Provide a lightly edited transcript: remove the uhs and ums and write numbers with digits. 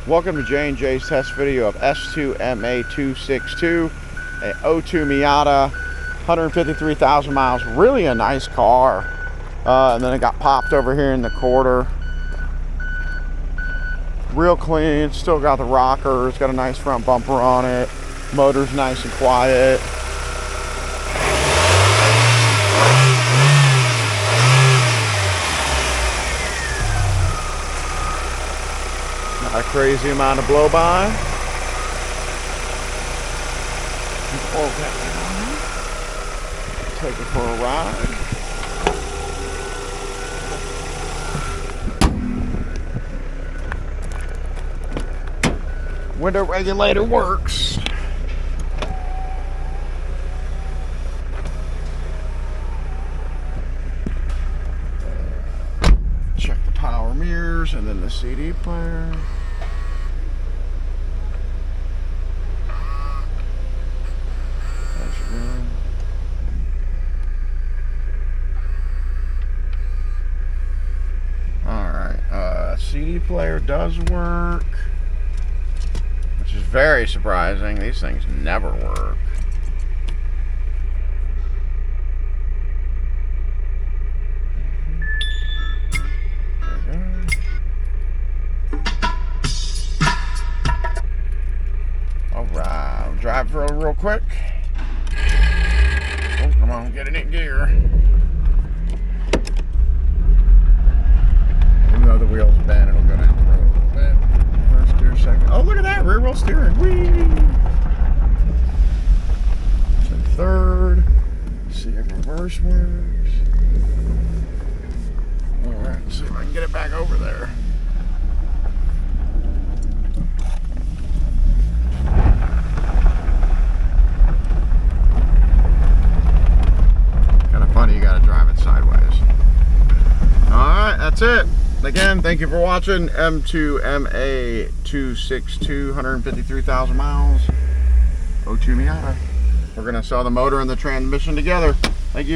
Welcome to J&J's test video of S2MA262, a 02 Miata, 153,000 miles. Really a nice car. And then it got popped over here in the quarter. Real clean, still got the rockers, got a nice front bumper on it. Motor's nice and quiet. Not a crazy amount of blow by. Take it for a ride. Window regulator works. Check the power mirrors and then the CD player. That's good. Alright, CD player does work. Which is very surprising. These things never work. Alright, I'll drive for real quick. Oh, come on, get it in gear. Even though the wheel's bent, it'll go down the road a little bit. First gear, second. Oh, look at that, rear wheel steering. Whee! So third. See if reverse works. Alright, let's see if I can get it back over there. Kind of funny, you gotta drive it sideways. Alright, that's it. Again, thank you for watching. M2MA262, 153,000 miles. 02 Miata. We're going to sell the motor and the transmission together. Thank you.